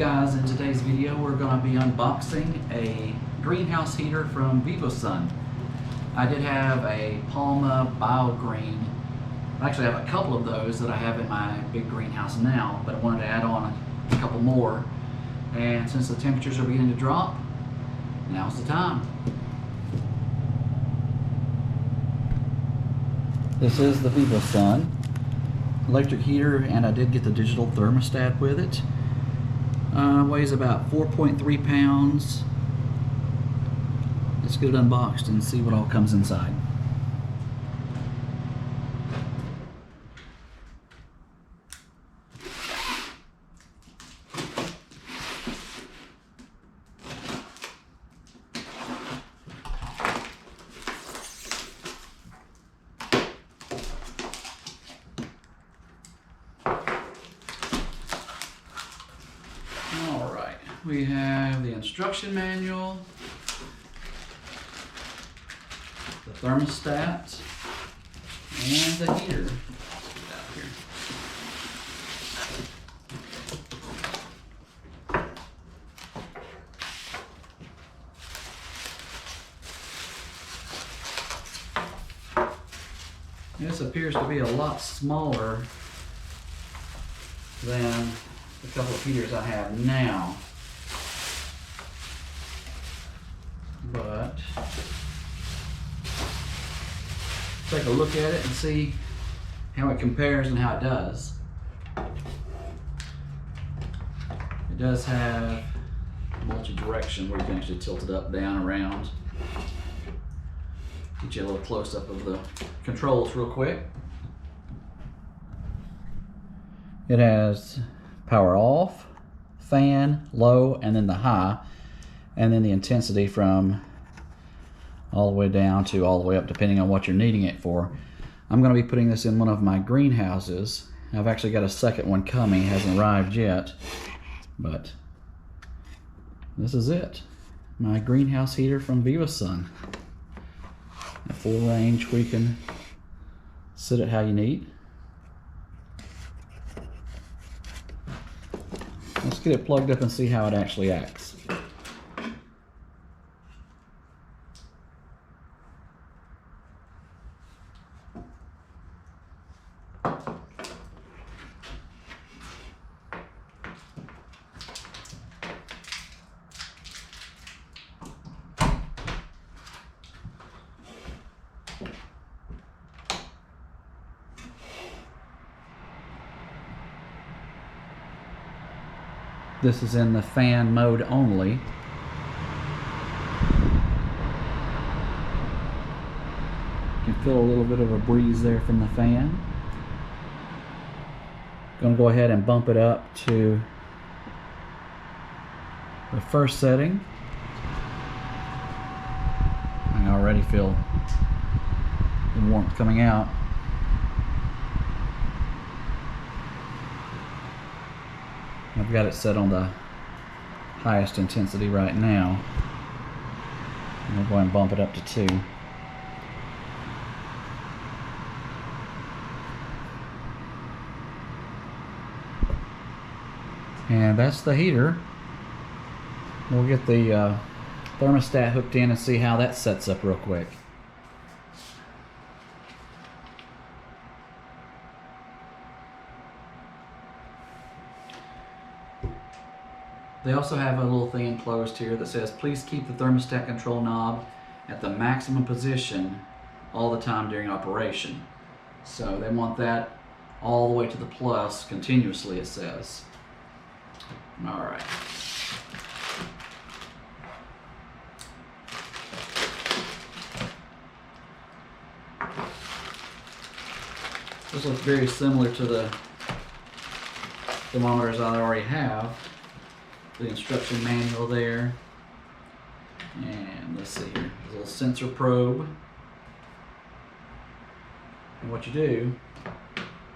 guys, in today's video we're going to be unboxing a greenhouse heater from Vivosun. I did have a Palma Bio Green. I actually have a couple of those that I have in my big greenhouse now, but I wanted to add on a couple more. And since the temperatures are beginning to drop, now's the time. This is the Vivosun electric heater, and I did get the digital thermostat with it. Weighs about 4.3 pounds. Let's get it unboxed and see what all comes inside. Alright, we have the instruction manual, the thermostat, and the heater. Let's get it out here. This appears to be a lot smaller than a couple of heaters I have now, but take a look at it and see how it compares and how it does. It does have multi-direction where you can actually tilt it up, down, around. Get you a little close-up of the controls real quick. It has power off, fan, low, and then the high, and then the intensity from all the way down to all the way up, depending on what you're needing it for. I'm going to be putting this in one of my greenhouses. I've actually got a second one coming, it hasn't arrived yet, but this is it. My greenhouse heater from Vivosun. A full range where you can set it how you need. Let's get it plugged up and see how it actually acts. This is in the fan mode only. You can feel a little bit of a breeze there from the fan. Going to go ahead and bump it up to the first setting. I already feel the warmth coming out. I've got it set on the highest intensity right now. I'm going to go ahead and bump it up to 2. And that's the heater. We'll get the thermostat hooked in and see how that sets up real quick. They also have a little thing enclosed here that says, please keep the thermostat control knob at the maximum position all the time during operation. So they want that all the way to the plus continuously, it says. Alright. This looks very similar to the thermometers I already have. The instruction manual there, and let's see here, a little sensor probe. And what you do,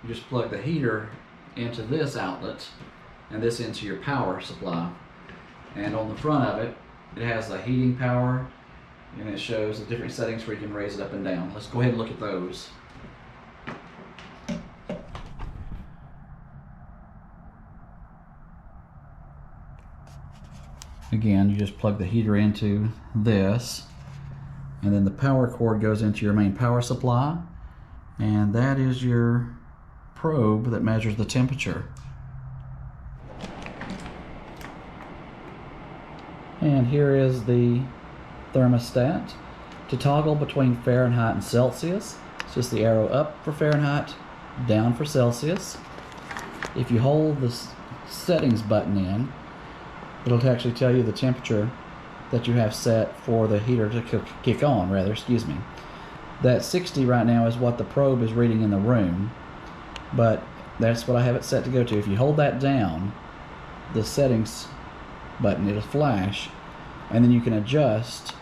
you just plug the heater into this outlet and this into your power supply, and on the front of it, it has the heating power, and it shows the different settings where you can raise it up and down. Let's go ahead and look at those. Again, you just plug the heater into this, and then the power cord goes into your main power supply, and that is your probe that measures the temperature. And here is the thermostat. To toggle between Fahrenheit and Celsius, it's just the arrow up for Fahrenheit, down for Celsius. If you hold the settings button in, it'll actually tell you the temperature that you have set for the heater to kick on, excuse me. That 60 right now is what the probe is reading in the room, but that's what I have it set to go to. If you hold that down, the settings button, it'll flash, and then you can adjust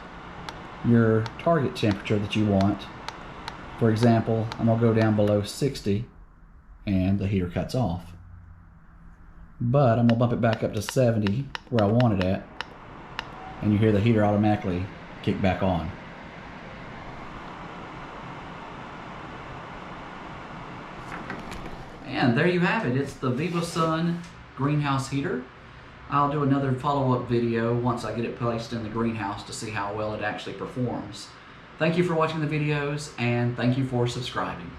your target temperature that you want. For example, I'm going to go down below 60 and the heater cuts off. But I'm going to bump it back up to 70 where I want it at, and you hear the heater automatically kick back on. And there you have it. It's the Vivosun greenhouse heater. I'll do another follow-up video once I get it placed in the greenhouse to see how well it actually performs. Thank you for watching the videos, and thank you for subscribing.